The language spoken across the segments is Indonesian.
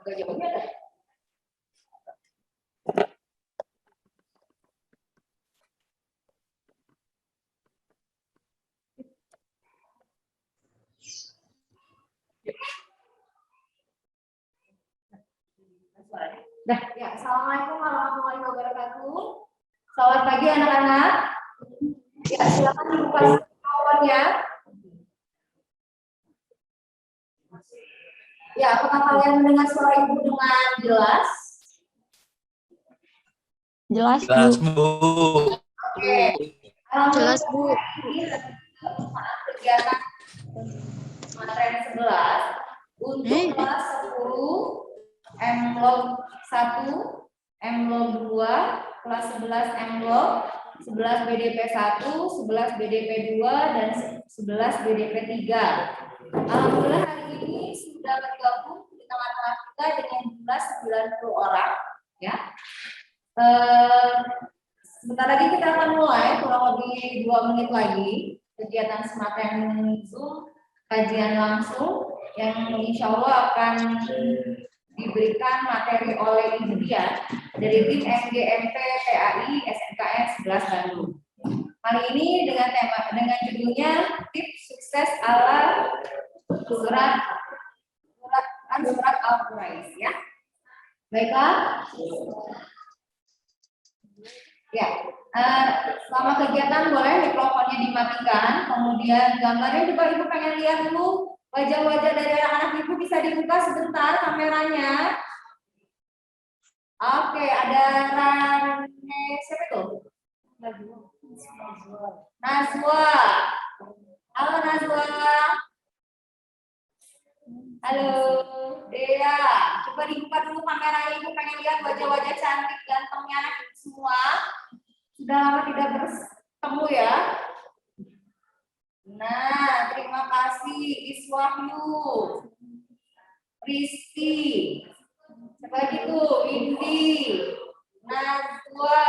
Enggak jawabnya ada. Dah, ya. Assalamualaikum warahmatullahi wabarakatuh. Selamat pagi anak-anak. Ya, silakan dibuka powernya. Ya, apakah kalian mendengar suara ibu dengan jelas? Jelas, Jelas, Bu. Bu. Oke. Jelas, Bu. Kegiatan materi 11 untuk kelas 10 M-Log 1, M-Log 2, kelas 11 M-Log, 11 BDP 1, 11 BDP 2, dan 11 BDP 3. Alhamdulillah hari ini sudah bergabung di tengah-tengah kita dengan jumlah 90 orang. Ya. Sebentar lagi kita akan mulai, kurang lebih 2 menit lagi, kegiatan SmartTime Zoom, kajian langsung yang insya Allah akan diberikan materi oleh Ibu Dian dari tim MGMP PAI SNKN 11 Bandung. Kali ini dengan judulnya tips sukses ala surat Al-Quraish, ya. Baiklah. Ya, selama kegiatan boleh mikrofonnya dimatikan, kemudian gambarnya juga Ibu pengen lihat dulu wajah-wajah dari anak-anak Ibu, bisa dibuka sebentar kameranya. Oke, ada Rane, siapa itu? Nazwa. Halo Nazwa. Halo Dea. Coba dibuka dulu kameranya, Ibu pengen lihat wajah-wajah cantik gantengnya anak Ibu semua. Sudah lama tidak bertemu ya. Nah, terima kasih Iswahyu, Risti, siapa lagi tuh, Indi, Najwa,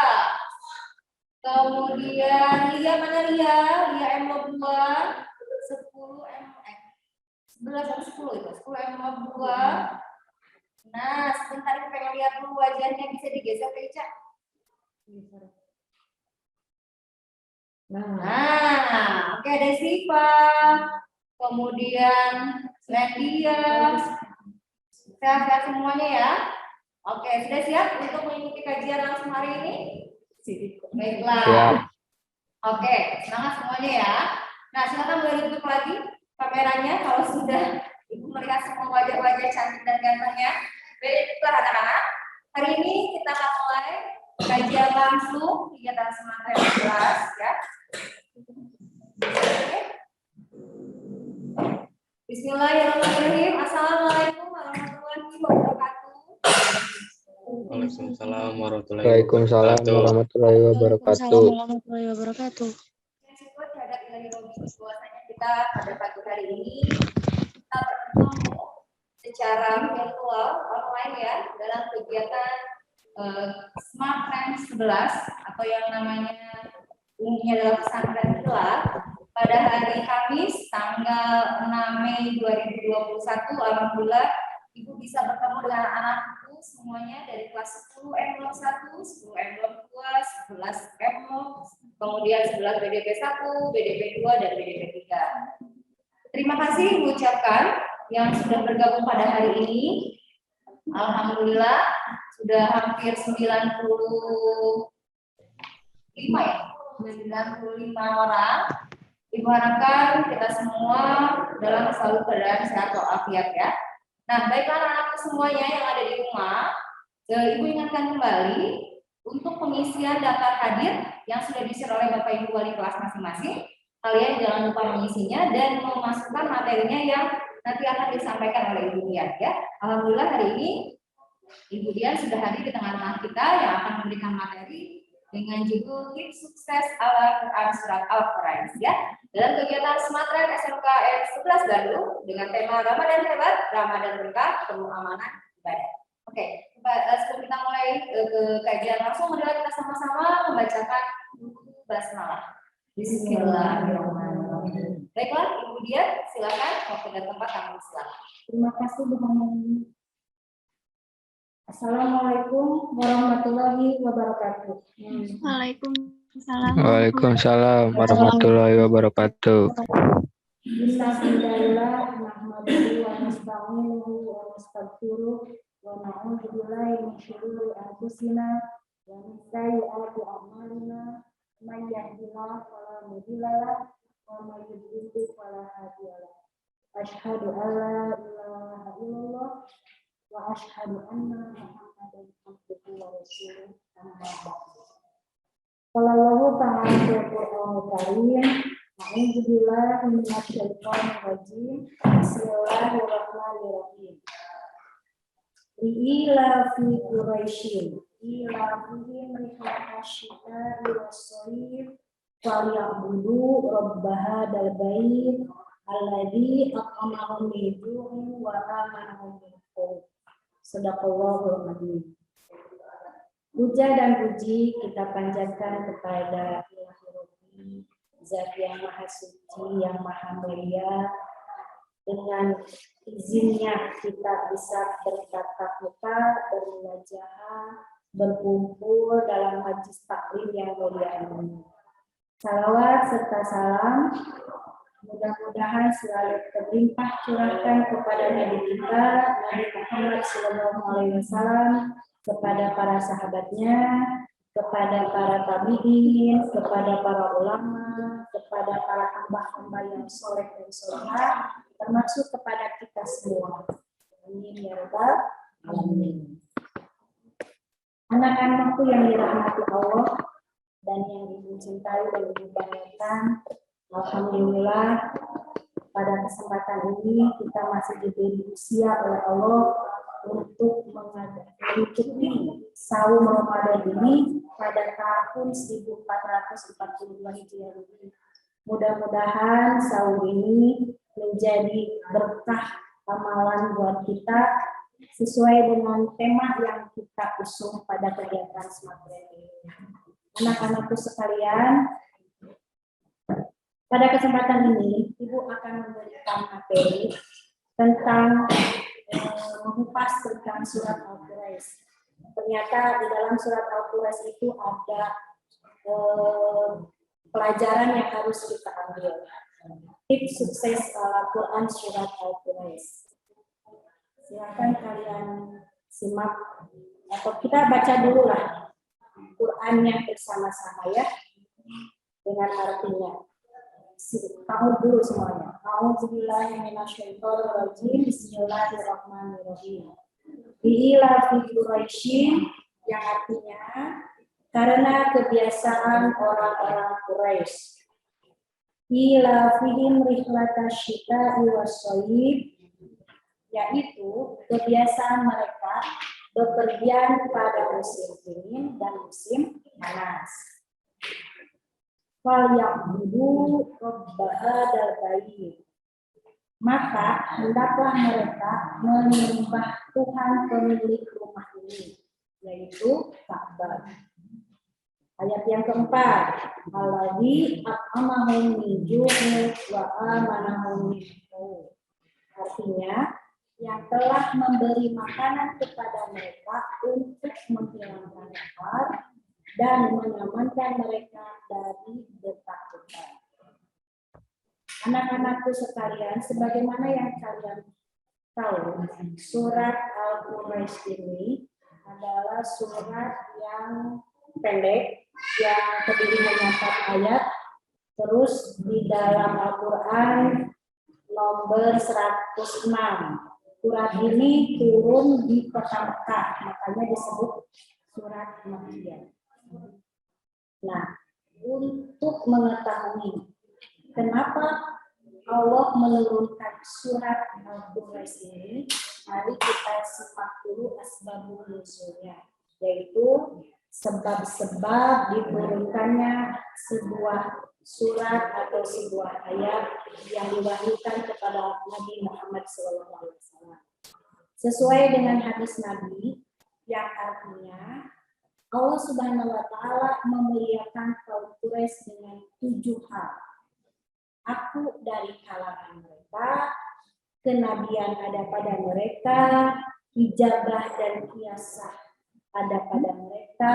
kemudian Lia, mana Lia? Lia M2, 10 11 atau 10 itu, 10 M2. Nah, sebentar kita pengen lihat dulu wajahnya, bisa digeser ke Ica. Nah, oke, ada Siva, kemudian Lendia, sehat-sehat semuanya ya. Oke, sudah siap untuk mengikuti kajian langsung hari ini? Baiklah. Ya. Oke, semangat semuanya ya. Nah, silakan boleh ditutup lagi kameranya kalau sudah Ibu melihat semua wajah-wajah cantik dan gantengnya. Baiklah anak-anak, hari ini kita akan mulai kajian langsung kegiatan SmartTime 11 ya. Bismillahirrahmanirrahim. Assalamualaikum warahmatullahi wabarakatuh. Waalaikumsalam warahmatullahi Waalaikumsalam warahmatullahi wabarakatuh. Syukur terhadap ilahi robi bahwasanya kita pada pagi hari ini kita bertemu secara virtual online ya dalam kegiatan SmartTime 11 atau yang namanya umumnya adalah pesantren Hilal pada hari Kamis tanggal 6 Mei 2021. Alhamdulillah Ibu bisa bertemu dengan anak-anakku semuanya dari kelas 10 M-Log 1, 10 M-Log 2, 11 M-Log, kemudian 11 BDP 1, BDP 2, dan BDP 3. Terima kasih Ibu ucapkan yang sudah bergabung pada hari ini. Alhamdulillah sudah hampir 95 ya. 95 orang. Ibu harapkan kita semua dalam selalu keadaan sehat walafiat ya. Nah, baiklah anak-anakku semuanya yang ada di rumah, Ibu ingatkan kembali untuk pengisian daftar hadir yang sudah di-share oleh Bapak Ibu wali kelas masing-masing. Kalian jangan lupa mengisinya dan memasukkan materinya yang nanti akan disampaikan oleh Ibu Dian ya. Alhamdulillah hari ini Ibu Dian sudah hadir di tengah-tengah kita yang akan memberikan materi dengan judul tips sukses ala Quran surat Al-Quraish ya. Dalam kegiatan SmartTime SMKN 11 Bandung dengan tema Ramadan hebat, Ramadan berkah, penuh amanah ibadah. Oke, sebelum kita mulai ke kajian langsung, marilah kita sama-sama membacakan buku basmalah. Bismillahirrahmanirrahim. Baiklah, Ibu Dian, silakan waktu dan tempat kami silakan. Terima kasih Bu Mama. Assalamualaikum warahmatullahi wabarakatuh. Waalaikumsalam. Waalaikumsalam warahmatullahi wabarakatuh. Bismillahirrahmanirrahim. Nahmaduhu wa nasta'inuhu wa nastaghfiruh wa na'udzu billahi min syururi anfusina wa min sayyiati a'malina. Man yahdihillahu fala mudilla lahu wa man yudlil fala hadiya lahu. Asyhadu an la ilaha illallah wa asyhadu anna Muhammadan abduhu wa rasuluh. Amma ba'du. Qala ta'ala fil Qur'anil Karim. A'udzu billahi minasyaitonir rajim. Bismillahirrahmanirrahim. Ila fi Quraisyin ila fihim rihlatasyita'i was-shayf falyabudu rabb hadzal bait alladzi at'amahum min ju'in wa amanahum min khauf. Shadaqallahul adzim. Puja dan puji kita panjatkan kepada Ilahi Rabbi, Zat yang Maha Suci, yang Maha Mulia. Dengan izinnya kita bisa bertatap muka, bermunajah, berkumpul dalam majlis taklim yang mulia ini. Salawat serta salam mudah-mudahan selalu terlimpah curahkan kepada Nabi kita, Nabi Muhammad SAW, kepada para sahabatnya, kepada para tabi'in, kepada para ulama, kepada para hamba-hamba yang soleh dan solehah, termasuk kepada kita semua. Amin ya rabbal alamin. Anak-anakku yang dirahmati Allah dan yang dicintai dan dibanggakan, alhamdulillah pada kesempatan ini kita masih diberi usia oleh Allah untuk mengikuti saum Ramadan ini pada tahun 1442 Hijriah. Mudah-mudahan saum ini menjadi berkah amalan buat kita sesuai dengan tema yang kita usung pada kegiatan Smartbrain ini. Anak-anakku sekalian, pada kesempatan ini Ibu akan memberikan materi tentang mengupas tentang surat Al-Quraisy. Ternyata di dalam surat Al-Quraisy itu ada pelajaran yang harus kita ambil. Tips sukses Al-Quran surat Al-Quraisy. Silakan kalian simak atau kita baca dulu lah Qurannya bersama-sama ya dengan artinya. Tahu dulu semuanya. A'udzubillahi minasyaitonirrajim. Bismillahirrahmanirrahim. Ila fi Quraisyin, yang artinya karena kebiasaan orang-orang Quraisy. Ila fihim rihlatasyita'i was-shayf, yaitu kebiasaan mereka bepergian pada musim dingin dan musim panas. Falyabudu rabb hadzal bait, maka hendaklah mereka menyembah Tuhan pemilik rumah ini, yaitu Ka'bah. Ayat yang keempat, alladzi at'amahum min ju'in wa amanahum min khauf. Artinya, yang telah memberi makanan kepada mereka untuk menghilangkan lapar dan mengamankan mereka dari ketakutan. Anak-anakku sekalian, sebagaimana yang kalian tahu, surat Al-Quraisy ini adalah surat yang pendek, yang terdiri dari 4 ayat. Terus di dalam Al-Quran nomor 106. Surat ini turun di kota Mekah, makanya disebut surat Makkiyah. Nah, untuk mengetahui kenapa Allah menurunkan surat Al-Quraisy ini, mari kita simak dulu asbabun nuzulnya, yaitu sebab-sebab diturunkannya sebuah surat atau sebuah ayat yang diwahyukan kepada Nabi Muhammad SAW. Sesuai dengan hadis Nabi yang artinya Allah Subhanahu wa Ta'ala memuliakan kaum Quraisy dengan 7 hal. Aku dari kalangan mereka, kenabian ada pada mereka, hijabah dan kiasah ada pada mereka.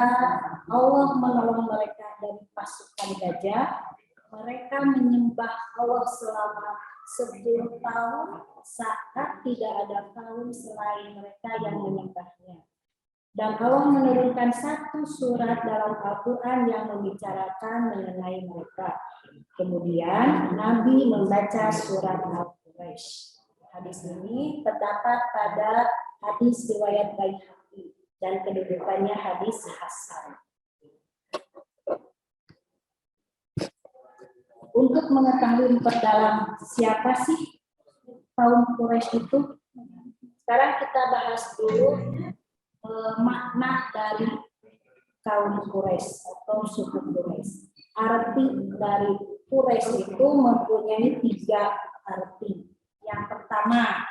Allah menolong mereka dari pasukan gajah. Mereka menyembah Allah selama 10 tahun saat tidak ada kaum selain mereka yang menyembahnya. Dan Allah menurunkan satu surat dalam Al-Quran yang membicarakan mengenai mereka. Kemudian Nabi membaca surat Al-Quraisy. Hadis ini terdapat pada hadis riwayat Baihaqi dan kedudukannya hadis hasan. Untuk mengetahui memperdalam siapa sih kaum Quraisy itu, sekarang kita bahas dulu makna dari kaum Quraisy atau suku Quraisy. Arti dari Quraisy itu mempunyai 3 arti. Yang pertama,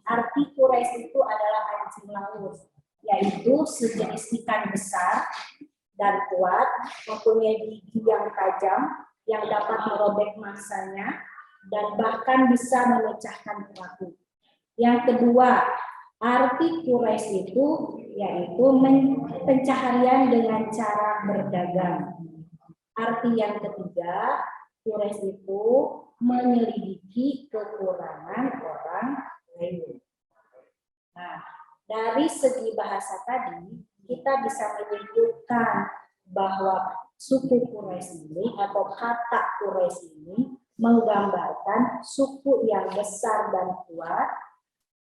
arti Quraisy itu adalah anjing laut, yaitu sejenis ikan besar dan kuat, mempunyai gigi yang tajam, yang dapat merobek mangsanya, dan bahkan bisa memecahkan perahu. Yang kedua, arti Quraisy itu yaitu pencaharian dengan cara berdagang. Arti yang ketiga, Quraisy itu menyelidiki kekurangan orang lain. Nah, dari segi bahasa tadi, kita bisa menyimpulkan bahwa suku Quraisy ini atau kata Quraisy ini menggambarkan suku yang besar dan kuat,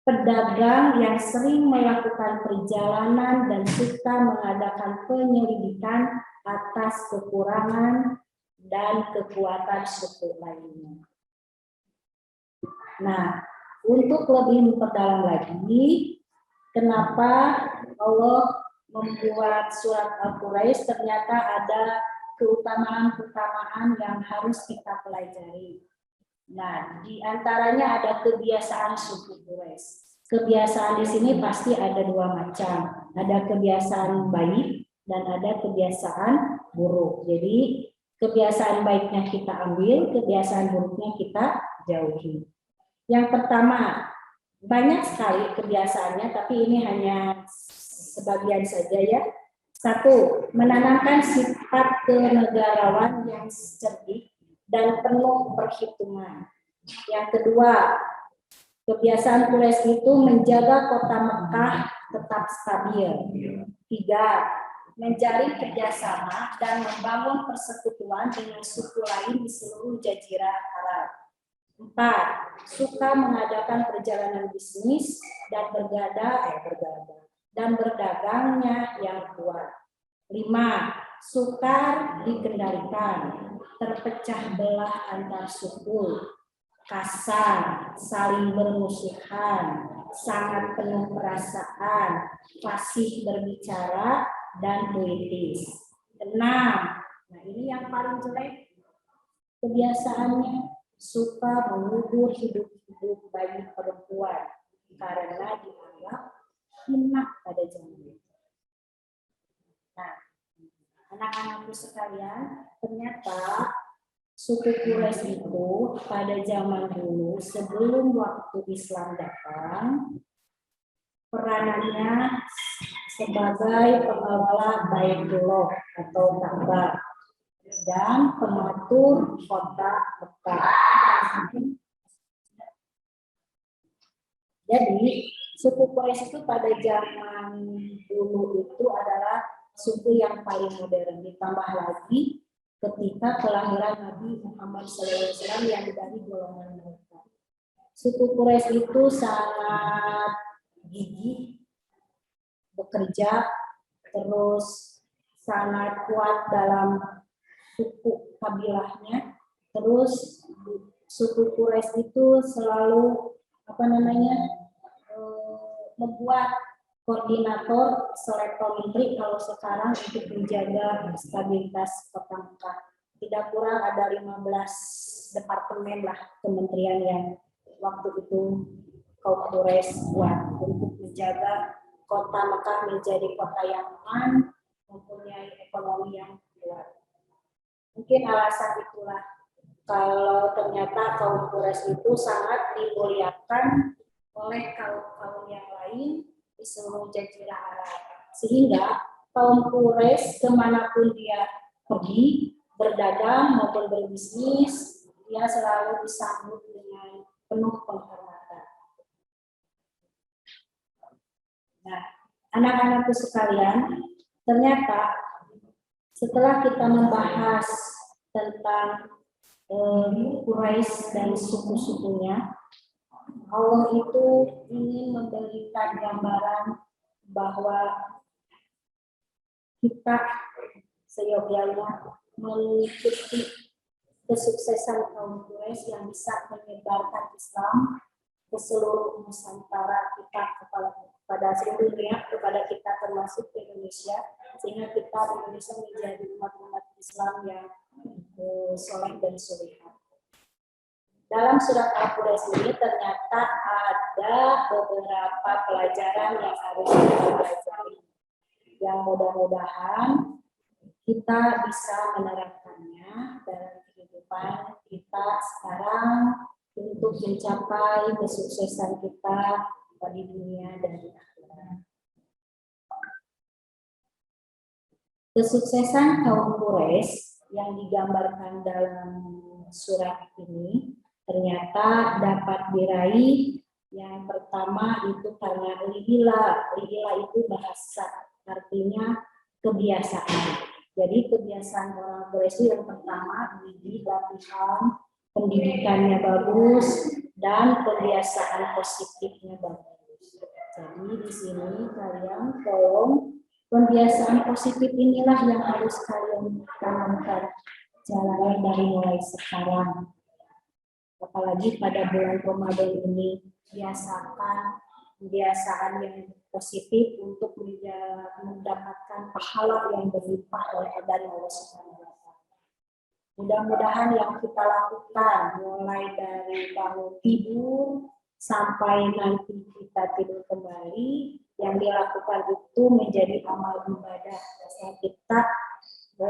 pedagang yang sering melakukan perjalanan dan suka mengadakan penyelidikan atas kekurangan dan kekuatan suku lainnya. Nah, untuk lebih memperdalam lagi, kenapa Allah membuat surat Al-Quraisy, ternyata ada keutamaan-keutamaan yang harus kita pelajari. Nah, di antaranya ada kebiasaan suku Quraisy. Kebiasaan di sini pasti ada 2 macam. Ada kebiasaan baik dan ada kebiasaan buruk. Jadi, kebiasaan baiknya kita ambil, kebiasaan buruknya kita jauhi. Yang pertama, banyak sekali kebiasaannya, tapi ini hanya sebagian saja ya. 1, menanamkan sifat kenegarawan yang cerdik dan penuh perhitungan. Yang kedua, kebiasaan Quraisy itu menjaga kota Mekah tetap stabil. 3, menjalin kerjasama dan membangun persekutuan dengan suku lain di seluruh Jazirah Arab. 4, suka mengadakan perjalanan bisnis dan berdagangnya yang kuat. 5, sukar dikendalikan, terpecah belah antar suku, kasar, saling bermusuhan, sangat penuh perasaan, fasih berbicara, dan puitis. 6, nah ini yang paling jelek kebiasaannya, suka mengubur hidup-hidup bayi perempuan karena dianggap hina pada zaman itu. Nah, anak-anakku sekalian, ternyata suku Quraisy itu pada zaman dulu sebelum waktu Islam datang, peranannya sebagai pengawal Baitullah atau Ka'bah dan pematur kota Mekah. Jadi suku Quraisy itu pada zaman dulu itu adalah suku yang paling modern, ditambah lagi ketika kelahiran Nabi Muhammad SAW yang dari golongan mereka. Suku Quraisy itu sangat gigih bekerja, terus sangat kuat dalam suku kabilahnya. Terus suku Quraisy itu selalu membuat koordinator selevel menteri kalau sekarang untuk menjaga stabilitas kota Mekah. Tidak kurang ada 15 departemen lah kementerian yang waktu itu kaum Quraisy buat untuk menjaga kota Mekah menjadi kota yang aman, mempunyai ekonomi yang kuat. Mungkin alasan itulah kalau ternyata kaum Quraisy itu sangat dimuliakan oleh kaum-kaum yang lain di seluruh Jazirah Arab. Sehingga kaum Quraisy kemanapun dia pergi, berdagang maupun berbisnis, dia selalu disambut dengan penuh penghormatan. Nah, anak-anakku sekalian, ternyata setelah kita membahas tentang Quraisy dan suku-sukunya, Allah itu ingin memberikan gambaran bahwa kita seyogyanya mengikuti kesuksesan kaum Quraisy yang bisa menyebarkan Islam ke seluruh Nusantara kita, kepada seluruh dunia, kepada kita termasuk Indonesia, sehingga kita Indonesia menjadi umat-umat Islam yang soleh dan solehah. Dalam surat Al-Quraish ini ternyata ada beberapa pelajaran yang harus kita pelajari, yang mudah-mudahan kita bisa menerapkannya dalam kehidupan kita sekarang untuk mencapai kesuksesan kita di dunia dan di akhirat. Kesuksesan kaum Quraisy yang digambarkan dalam surat ini ternyata dapat diraih. Yang pertama itu karena lihila itu bahasa, artinya kebiasaan. Jadi kebiasaan orang Quraisy yang pertama di latihan, pendidikannya bagus, dan kebiasaan positifnya bagus. Jadi di sini kalian tolong kebiasaan positif inilah yang harus kalian tanamkan, jalani dari mulai sekarang. Apalagi pada bulan Ramadan ini, biasakan kebiasaan yang positif untuk mendapatkan pahala yang berlimpah dari Allah Subhanahu wa Ta'ala. Mudah-mudahan yang kita lakukan mulai dari bangun tidur sampai nanti kita tidur kembali, yang dilakukan itu menjadi amal ibadah. Saat kita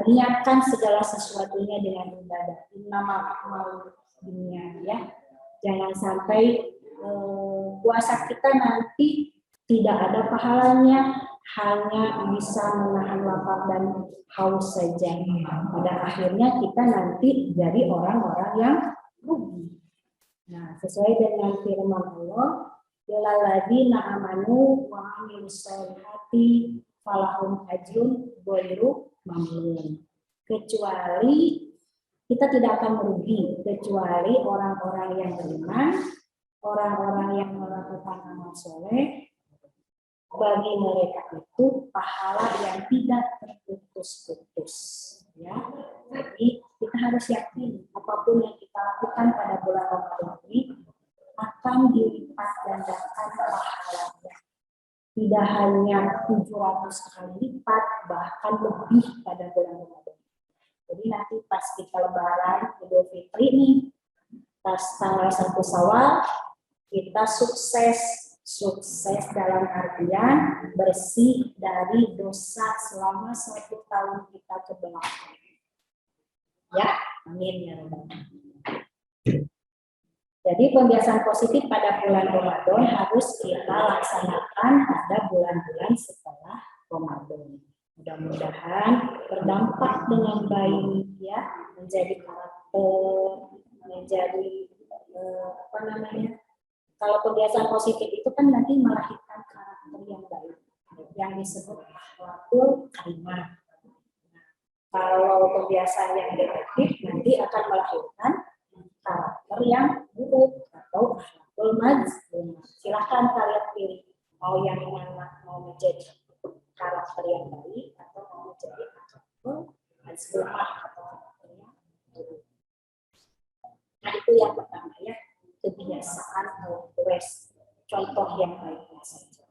niatkan segala sesuatunya dengan ibadah. Innamal a'malu binniyat, ya. Jangan sampai puasa kita nanti tidak ada pahalanya, hanya bisa menahan lapar dan haus saja. Pada akhirnya kita nanti jadi orang-orang yang rugi. Nah, sesuai dengan firman Allah, "Lilladzina amanu wa 'amilus sholihati falahum ajrun ghairu mamnun." Kecuali kita tidak akan merugi, kecuali orang-orang yang beriman, orang-orang yang melakukan amal soleh, bagi mereka itu pahala yang tidak terputus-putus. Ya, jadi kita harus yakin apapun yang kita lakukan pada bulan Ramadan ini akan dilipat gandakan pahalanya. Tidak hanya 700 kali lipat, bahkan lebih pada bulan Ramadan. Jadi nanti pas kita Lebaran Idul Fitri nih, pas tanggal 1 Syawal, kita sukses dalam artian bersih dari dosa selama 1 tahun kita ke belakang. Ya, amin ya Rabbal alamin. Jadi pembiasaan positif pada bulan Ramadan harus kita laksanakan pada bulan-bulan setelah Ramadan. Mudah-mudahan berdampak dengan baik, ya, menjadi karakter, menjadi kalau kebiasaan positif itu kan nanti melahirkan karakter yang baik, yang disebut akhlakul karimah. Kalau kebiasaan yang negatif nanti akan melahirkan karakter yang buruk atau akhlakul mazmumah. Silakan kalian pilih mau yang mana, mau menjadi karakter yang baik atau mau menjadi akhlakul mazmumah atau karakter yang buruk. Nah, itu yang pertama, ya, kebiasaan kaum Quraisy, contoh yang baiknya saja.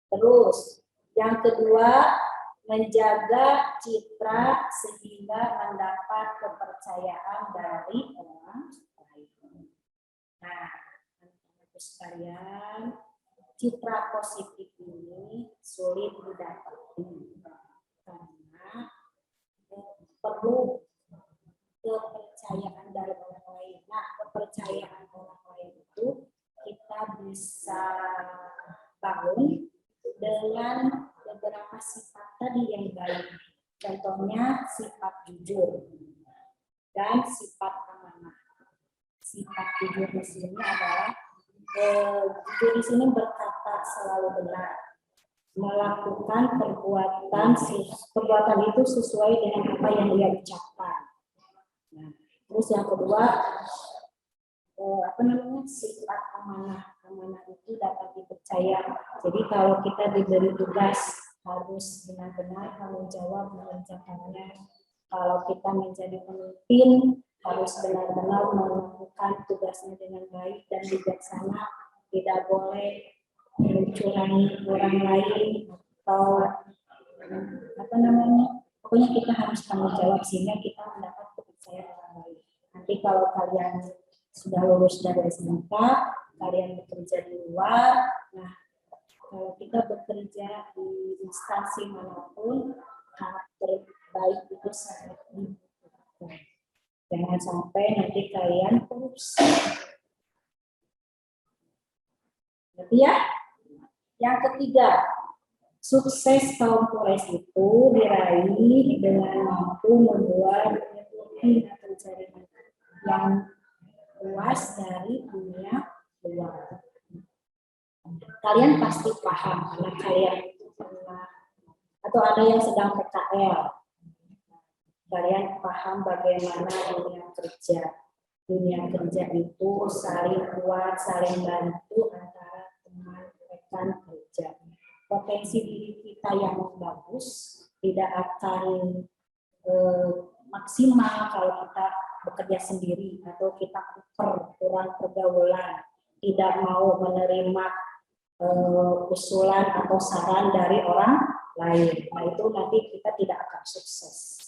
Terus yang kedua, menjaga citra sehingga mendapat kepercayaan dari orang lain. Nah, teman-teman sekalian, citra positif ini sulit didapati karena perlu kepercayaan dari orang lain. Nah, kepercayaan orang lain itu kita bisa sifat jujur di sini adalah jujur di sini berkata selalu benar, melakukan perbuatan itu sesuai dengan apa yang dia ucapkan. Nah, terus yang kedua, sifat amanah itu dapat dipercaya. Jadi kalau kita diberi tugas harus benar-benar tanggung jawab mengerjakannya. Kalau kita menjadi pemimpin harus benar-benar melakukan tugasnya dengan baik dan bijaksana, tidak boleh mencurangi orang lain atau pokoknya kita harus tanggung jawab sehingga kita mendapat kepercayaan orang lain. Nanti kalau kalian sudah lulus dari SMK, kalian bekerja di luar, nah kalau kita bekerja di instansi manapun, karakter baik itu sangat dibutuhkan. Jangan sampai nanti kalian korupsi. Berarti ya, yang ketiga, sukses kaum Quraisy itu diraih dengan mampu membuat networking atau jaringan yang luas dari dunia luar. Kalian pasti paham karena kalian pernah atau ada yang sedang PKL. Kalian paham bagaimana dunia kerja. Dunia kerja itu saling kuat, saling bantu antara teman rekan kerja. Potensi diri kita yang bagus tidak akan maksimal kalau kita bekerja sendiri atau kita kurang pergaulan, tidak mau menerima usulan atau saran dari orang lain. Nah itu nanti kita tidak akan sukses.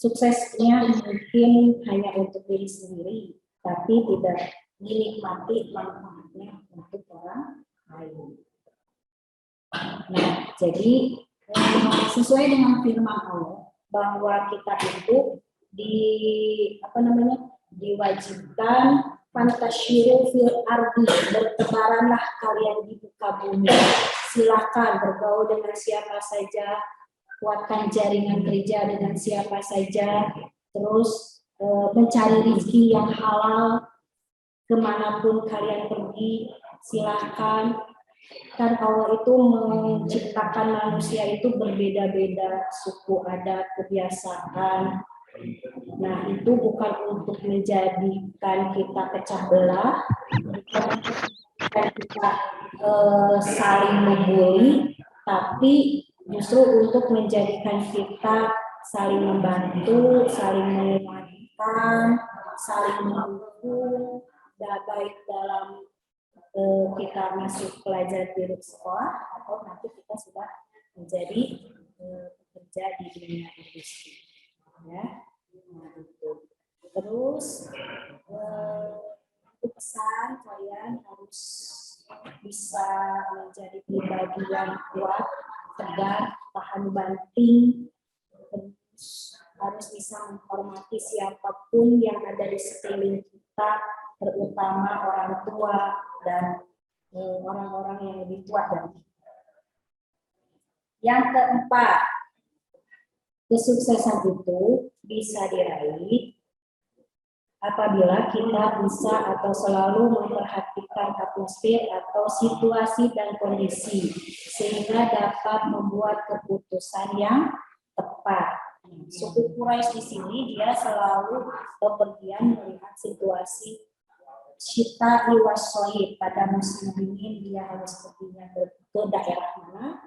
Suksesnya mungkin hanya untuk diri sendiri, tapi tidak dinikmati manfaatnya untuk orang lain. Nah, jadi sesuai dengan firman Allah bahwa kita itu diwajibkan fantasyiru fil ardi, bertebaranlah kalian di muka bumi. Silakan bergaul dengan siapa saja, kuatkan jaringan kerja dengan siapa saja, terus mencari rezeki yang halal kemanapun kalian pergi, silakan. Kan Allah itu menciptakan manusia itu berbeda-beda suku, adat, kebiasaan. Nah itu bukan untuk menjadikan kita pecah belah, bukan kita saling membuli, tapi justru untuk menjadikan kita saling membantu, saling menguatkan, saling mendukung, baik dalam kita masih pelajar di sekolah atau nanti kita sudah menjadi pekerja di dunia industri. Ya, nah, itu. Terus pesan kalian harus bisa menjadi pribadi yang kuat, tegar, tahan banting, terus harus bisa menghormati siapapun yang ada di sekeliling kita, terutama orang tua dan orang-orang yang lebih tua dari kita. Yang keempat, kesuksesan itu bisa diraih apabila kita bisa atau selalu memperhatikan atmosfer atau situasi dan kondisi sehingga dapat membuat keputusan yang tepat. Suku Quraisy di sini dia selalu bepergian melihat situasi syita iwasoid, pada musim dingin dia harus pergi ke daerah mana,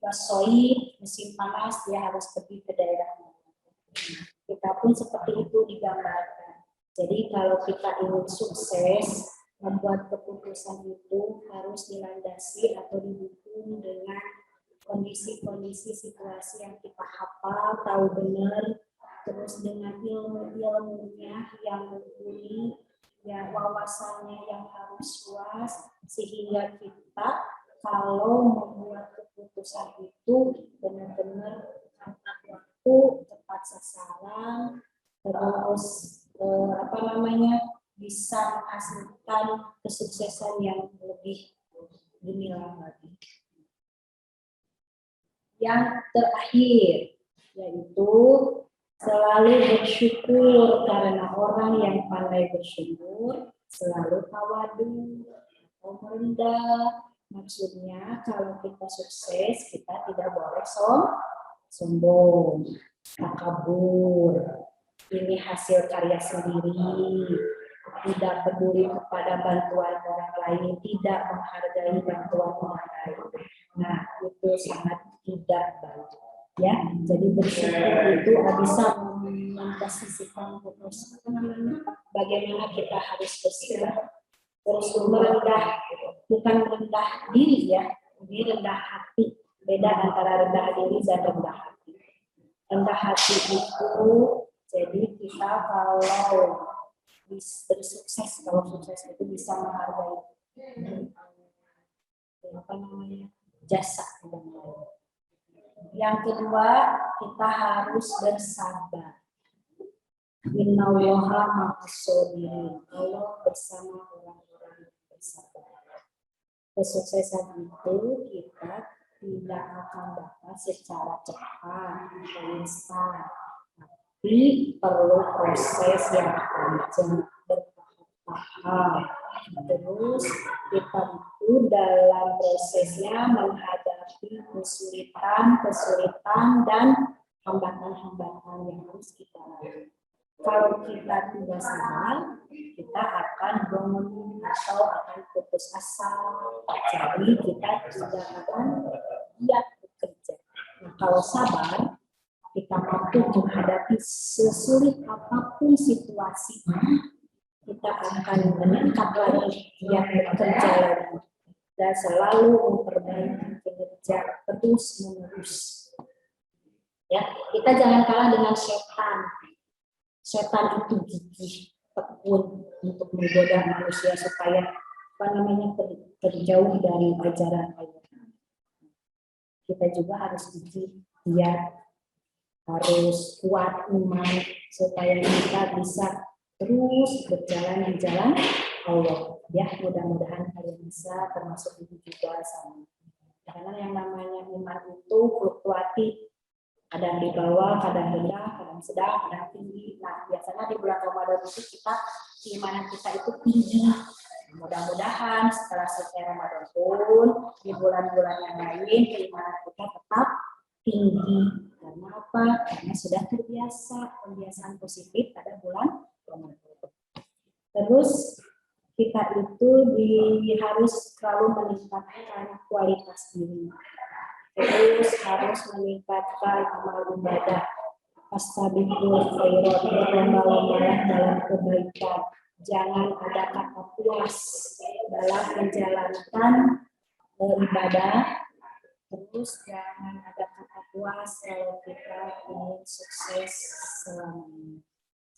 wasoid musim panas dia harus pergi ke daerah mana. Kita pun seperti itu digambarkan. Jadi kalau kita ingin sukses, membuat keputusan itu harus dilandasi atau didukung dengan kondisi-kondisi situasi yang kita hafal, tahu benar, terus dengan ilmu-ilmunya yang mumpuni, ya wawasannya yang harus luas, sehingga kita kalau membuat keputusan itu benar-benar tepat waktu, tepat sasaran, terus bisa menghasilkan kesuksesan yang lebih gemilang lagi. Yang terakhir yaitu Selalu bersyukur, karena orang yang pandai bersyukur selalu tawadu atau merendah. Maksudnya kalau kita sukses, kita tidak boleh sombong, takabur. Ini hasil karya sendiri, tidak peduli kepada bantuan orang lain, tidak menghargai bantuan orang lain. Nah, itu sangat tidak baik. Ya, jadi bersyukur itu bisa memposisikan bagaimana kita harus bersyukur. Terus merendah, bukan rendah diri ya, ini rendah hati. Beda antara rendah diri dan rendah hati. Rendah hati itu, jadi kita kalau bersukses, kalau sukses itu bisa menghargai apa namanya, jasa orang lain. Yang kedua, kita harus bersabar. Innallaha ma'as-shabirin. Allah bersama orang-orang yang bersabar. Kesuksesan itu kita tidak akan dapat secara cepat atau instan, tapi perlu proses yang panjang, bertahap. Terus kita itu dalam prosesnya menghadapi kesulitan dan hambatan-hambatan yang harus kita lalui. Kalau kita tidak sabar, kita akan mengeluh atau akan putus asa. Jadi kita tidak akan giat bekerja. Nah, kalau sabar, kita mampu menghadapi sesulit apapun situasi, kita akan meningkat lagi giat bekerja lagi dan selalu memperbaiki kinerja terus-menerus. Ya, kita jangan kalah dengan setan. Setan itu gigih, tekun untuk menggoda manusia supaya terjauh dari ajaran Allah. Kita juga harus gigih, harus kuat iman supaya kita bisa terus berjalan di jalan Allah. Ya, mudah-mudahan kalian bisa termasuk itu juga sama. Karena yang namanya iman itu fluktuatif. Kadang di bawah, kadang rendah, kadang sedang, kadang tinggi. Nah, biasanya di bulan Ramadan itu keimanan kita itu tinggi. Mudah-mudahan setelah selesai Ramadan pun, di bulan-bulan yang lain, keimanan kita tetap tinggi. Karena apa? Karena sudah terbiasa, pembiasaan positif pada bulan Ramadan. Terus, kita itu harus selalu meningkatkan kualitas diri. Terus harus meningkatkan amal ibadah, fastabiqul khairat, berlomba-lomba dalam kebaikan. Jangan ada kata puas dalam menjalankan ibadah. Terus jangan ada kata puas kalau kita ingin sukses selamanya.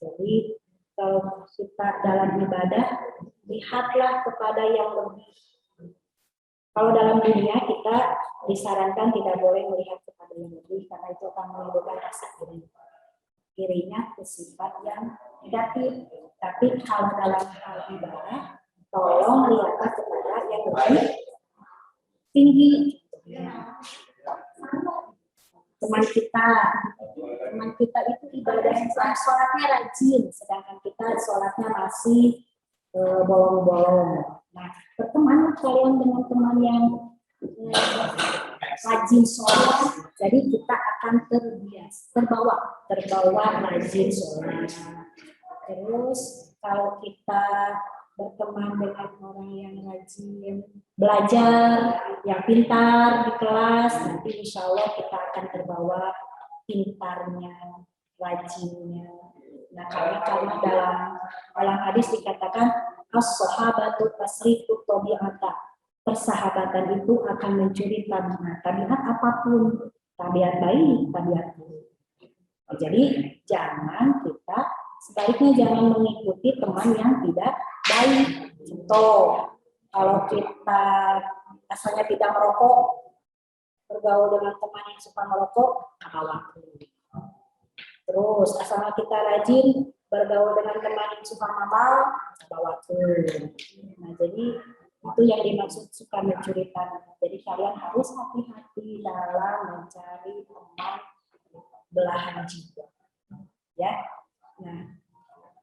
Jadi kalau kita dalam ibadah, lihatlah kepada yang lebih. Kalau dalam dunia kita disarankan tidak boleh melihat kepada yang lebih karena itu akan menimbulkan rasa irinya ke sifat yang negatif. Tapi kalau dalam hal ibadah, tolong lihatlah kepada yang lebih tinggi. Teman kita itu ibadahnya sholatnya rajin, sedangkan kita sholatnya masih bolong-bolong. Nah, berteman kalian dengan teman yang rajin sholat, jadi kita akan terbawa rajin sholat. Terus kalau kita berteman dengan orang yang rajin belajar, yang pintar di kelas, nanti insya Allah kita akan terbawa pintarnya, rajinnya. Nah, karena dalam hadis dikatakan as-sahabatu tasrifu tabi'ata. Persahabatan itu akan mencuri tabiat apapun, tabiat baik, tabiat buruk. Jadi sebaiknya jangan mengikuti teman yang tidak baik. Contoh, kalau kita asalnya tidak merokok, bergaul dengan teman yang suka merokok, waktu. Terus asalnya kita rajin bergaul dengan teman yang suka ngamal, waktu. Nah, jadi itu yang dimaksud suka mencuri tanah. Jadi kalian harus hati-hati dalam mencari teman belahan jiwa. ya. Nah,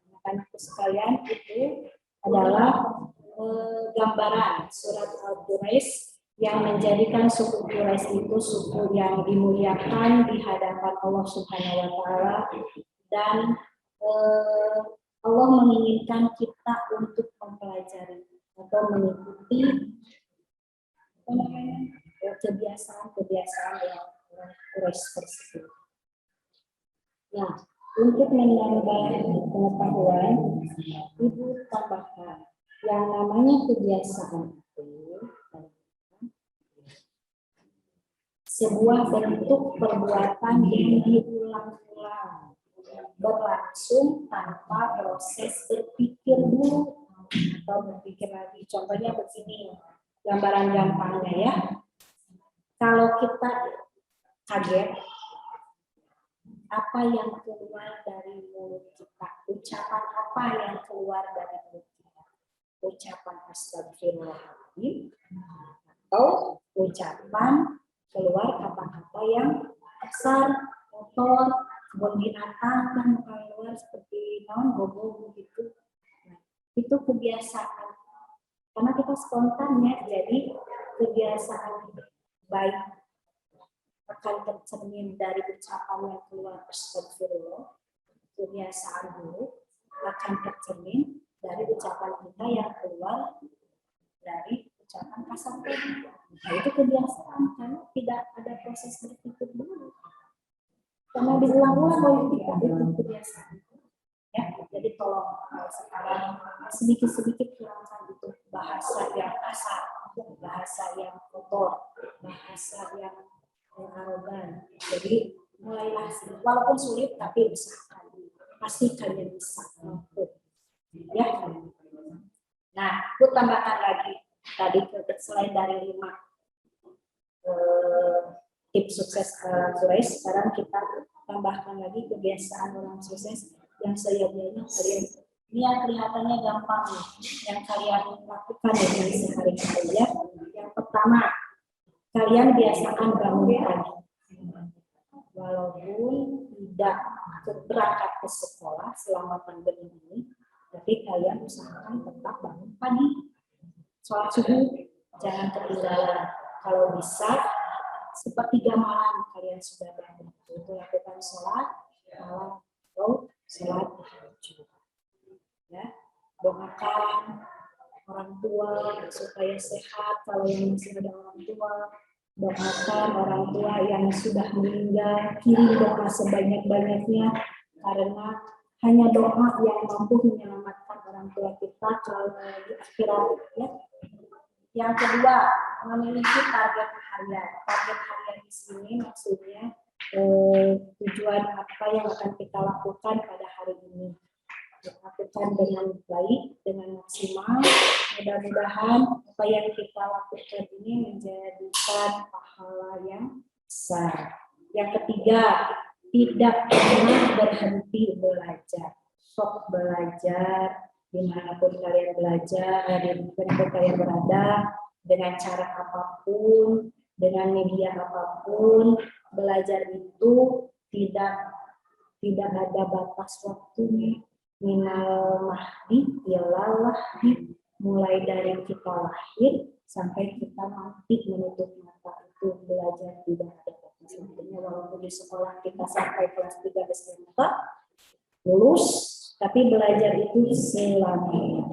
anak-anakku sekalian, itu adalah gambaran surat Al-Quraisy yang menjadikan suku Quraisy itu suku yang dimuliakan di hadapan Allah Subhanahu wa taala, dan Allah menginginkan kita untuk mempelajari atau mengikuti kebiasaan-kebiasaan yang orang Quraisy tersebut. Nah, untuk menambah pengetahuan, Ibu tambahkan yang namanya kebiasaan itu sebuah bentuk perbuatan yang diulang-ulang, berlangsung tanpa proses berpikir dulu atau berpikir lagi. Contohnya begini, gambaran gampangnya ya. Kalau kita kaget, apa yang keluar dari mulut kita? Ucapan apa yang keluar dari mulut kita? Ucapan astagfirullahaladzim atau ucapan keluar kata-kata yang kasar, kotor, kebun binatang kan keluar seperti gobo begitu. Nah, itu kebiasaan. Karena kita spontan ya, jadi kebiasaan baik akan tercermin dari ucapan yang keluar astagfirullah. Kebiasaan buruk akan tercermin dari ucapan kita yang keluar dari ucapan kasar. Nah, itu kebiasaan, karena tidak ada proses berpikir dulu. Karena diulang-ulang oleh kita, itu kebiasaan. Ya, jadi tolong sekarang sedikit-sedikit hilangkan itu bahasa yang kasar, bahasa yang kotor, bahasa yang arogan. Jadi mulailah, walaupun sulit tapi usahakan, pasti kalian bisa mampu. Ya. Nah, aku tambahkan lagi tadi selain dari 5 tips sukses Quraisy, sekarang kita tambahkan lagi kebiasaan orang sukses yang seyogyanya kalian. Ini yang kelihatannya gampang nih, yang kalian lakukan dengan sehari-hari ya. Yang pertama, kalian biasakan bangun pagi. Walaupun tidak berangkat ke sekolah selama pandemi ini, tapi kalian usahakan tetap bangun pagi. Sholat subuh jangan ketinggalan. Kalau bisa, sepertiga malam kalian sudah bangun. Itu lakukan sholat malam atau sholat tahajud. Ya, doakan orang tua supaya sehat. Kalau yang masih ada orang tua, doakan orang tua yang sudah meninggal, kirim doa sebanyak-banyaknya, karena hanya doa yang mampu menyelamatkan orang tua kita kalau di akhirat. Ya. Yang kedua, memiliki target harian. Target harian di sini maksudnya tujuan apa yang akan kita lakukan pada hari ini. Lakukan dengan baik, dengan maksimal. Mudah-mudahan apa yang kita lakukan ini menjadikan pahala yang besar. Yang ketiga, tidak pernah berhenti belajar. Sok belajar dimanapun kalian belajar, dimanapun kalian berada, dengan cara apapun, dengan media apapun, belajar itu tidak ada batas waktunya. Minal mahdi ilal lahdi, mulai dari kita lahir sampai kita mati menutup mata, itu belajar tidak ada batas waktunya. Walaupun di sekolah kita sampai kelas 3 SMP lulus, tapi belajar itu selamanya.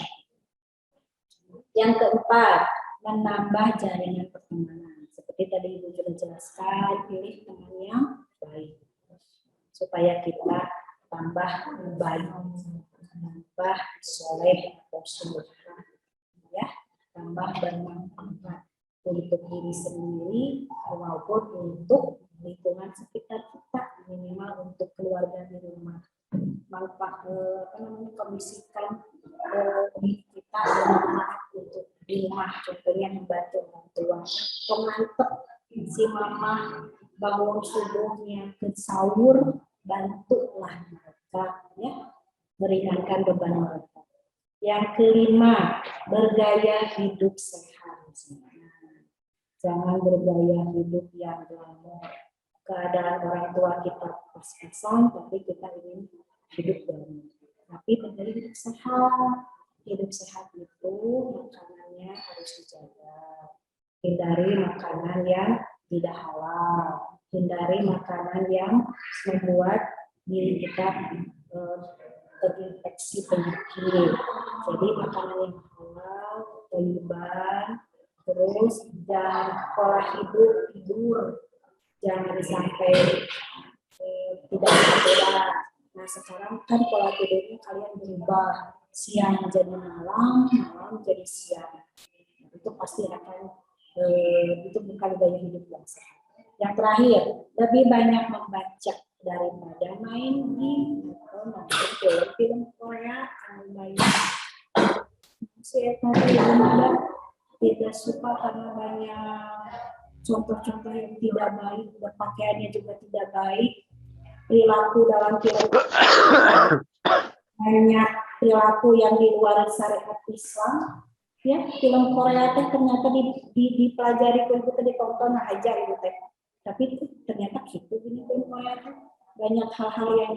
Yang keempat, menambah jaringan pertemanan. Seperti tadi Ibu sudah jelaskan, pilih teman yang baik supaya kita tambah baik, tambah soleh atau sempurna, ya, tambah bermanfaat untuk diri sendiri maupun untuk lingkungan sekitar kita, minimal untuk keluarga di rumah. Manfaat kondisikan diri kita bermanfaat untuk di rumah, contohnya membantu orang tua, mantep si mama bangun subuhnya ke sahur, bantulah mereka, ya, meringankan beban mereka. Yang kelima, bergaya hidup sehat. Jangan bergaya hidup yang glamor, keadaan orang tua kita pas-pasan, tapi kita ingin hidup baru. Tapi tentunya hidup sehat. Hidup sehat itu makanannya harus dijaga. Hindari makanan yang tidak halal. Hindari makanan yang membuat diri kita terinfeksi penyakit. Jadi makanan yang halal, sayuran, terus dan pola tidur jangan sampai tidak berbeda. Nah sekarang kan pola tidurnya kalian berubah, siang jadi malam, malam jadi siang. Itu pasti akan itu bukan gaya hidup yang sehat. Yang terakhir, lebih banyak membaca daripada main game atau nonton film Korea. Anu banyak tidak suka karena banyak contoh-contoh yang tidak baik, berpakaiannya juga tidak baik, perilaku dalam film banyak perilaku yang di luar syariat Islam. Ya, film Korea teh ternyata dipelajari itu ditonton aja itu teh. Tapi ternyata gitu ini film Korea teh banyak hal-hal yang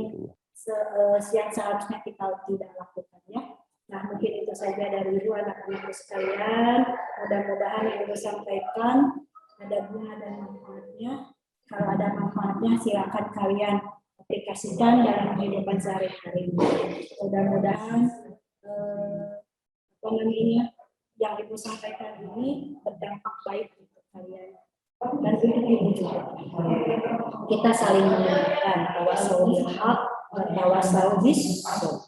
seharusnya kita tidak lakukan ya. Nah, mungkin itu saja dari Ibu anak-anakku sekalian. Mudah-mudahan yang Ibu sampaikan ada guna dan manfaatnya. Kalau ada manfaatnya silakan kalian aplikasikan dalam kehidupan sehari-hari. Mudah-mudahan yang Ibu sampaikan ini berdampak baik untuk kalian dan untuk Ibu juga. Kita saling mengingatkan tawassul bil haq wa tawassul bis sabr.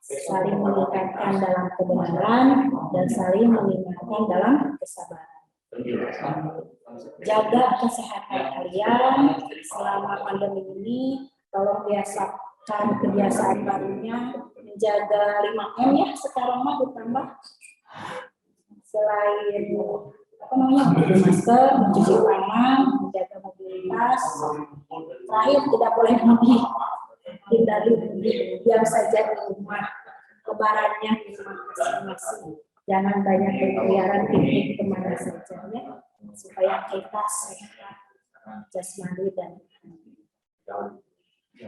Saling mengingatkan dalam kebenaran dan saling mengingatkan dalam kesabaran. Jaga kesehatan kalian selama pandemi ini. Tolong biasakan kebiasaan barunya menjaga 5M ya sekarang mah ditambah selain pakai masker, mencuci tangan, menjaga mobilitas. Terakhir tidak boleh mudik, hindari mudik, diam saja di rumah. Lebarannya di rumah masing-masing. Jangan banyak berkeliaran piknik kemana saja ya, supaya kita sehat jasmani dan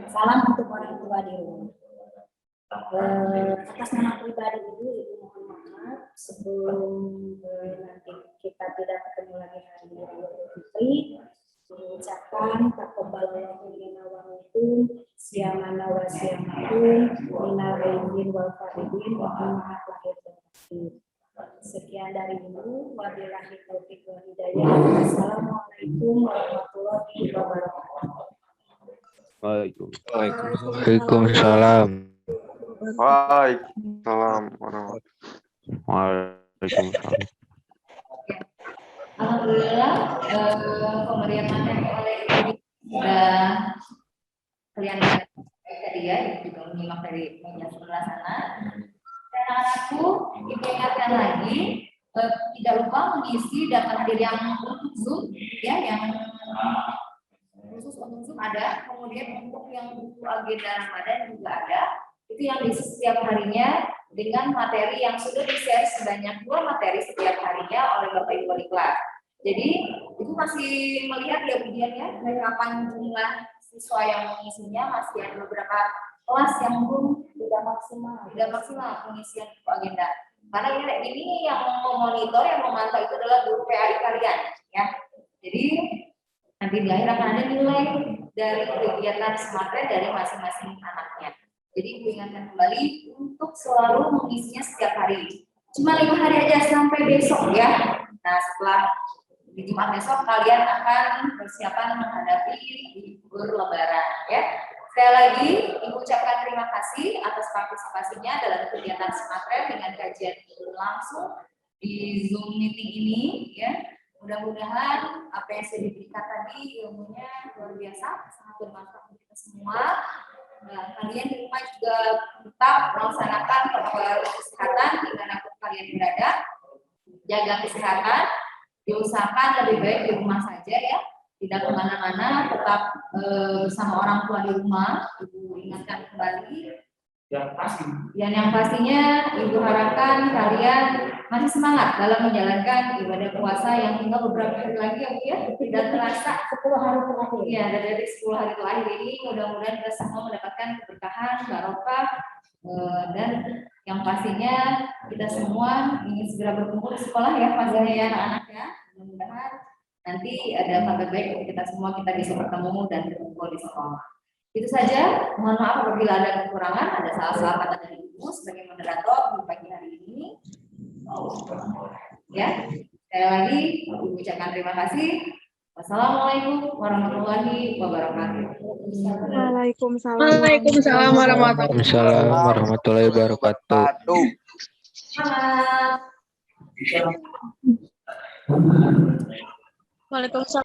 salam untuk orang tua di rumah. Atas nama pribadi Ibu mohon maaf sebelum nanti kita tidak ketemu lagi hari Raya Idul Fitri. Mengucapkan taqabbalallahu minna wa minkum siyamana wa siyamakum minal aidin wal faridin wa maaf lahir dan batin. Sekian dari Ibu, wabillahi taufiq wal hidayah. Assalamualaikum warahmatullahi wabarakatuh. Waalaikumsalam. Waalaikumsalam warahmatullahi. Alhamdulillah pemberian materi oleh Ibu sudah kalian lihat tadi ya, Ibu juga menyimak dari meja sebelah sana. Dan anakku, Ibu ingatkan lagi tidak lupa mengisi daftar hadir yang untuk Zoom ya, yang khusus untuk Zoom ada, kemudian untuk yang buku agenda Ramadan juga ada. Itu yang diisi setiap harinya dengan materi yang sudah di-share sebanyak 2 materi setiap harinya oleh Bapak Ibu wali kelas. Jadi itu masih melihat ya ujiannya berapa jumlah siswa yang mengisinya, masih ada beberapa kelas yang belum tidak maksimal pengisian buku agenda. Karena ini yang memonitor, yang memantau itu adalah guru PAI kalian ya. Jadi nanti di akhir akan ada nilai dari kegiatan smartphone dari masing-masing anaknya. Jadi Ibu ingatkan kembali untuk selalu mengisinya setiap hari. Cuma 5 hari aja sampai besok ya. Nah setelah di Jumat besok kalian akan persiapan menghadapi libur Lebaran ya. Sekali lagi Ibu ucapkan terima kasih atas partisipasinya dalam kegiatan smartphone dengan kajian langsung di Zoom meeting ini ya. Mudah-mudahan apa yang sudah diberikan tadi ilmunya luar biasa, sangat bermanfaat untuk kita semua. Nah, kalian di rumah juga tetap melaksanakan protokol kesehatan dimanapun kalian berada. Jaga kesehatan, diusahakan lebih baik di rumah saja ya. Tidak kemana-mana, tetap bersama orang tua di rumah. Ibu ingatkan kembali. Dan yang pastinya Ibu harapkan kalian masih semangat dalam menjalankan ibadah puasa yang tinggal beberapa hari lagi ya Bu ya. Tidak terasa 10 hari terakhir. iya dari 10 hari terakhir ini mudah-mudahan kita semua mendapatkan keberkahan, barokah dan yang pastinya kita semua ingin segera berkumpul di sekolah ya pastinya ya anak-anak ya. Mudah-mudahan nanti ada kabar baik untuk kita semua, kita bisa bertemu dan berkumpul di sekolah. Itu saja, mohon maaf apabila ada kekurangan, ada salah-salah kata dari Ibu sebagai moderator di pagi hari ini. Ya, sekali lagi Ibu ucapkan terima kasih. Wassalamualaikum warahmatullahi wabarakatuh. Waalaikumsalam. Waalaikumsalam warahmatullahi Waalaikumsalam warahmatullahi wabarakatuh. Selamat. Waalaikumsalam.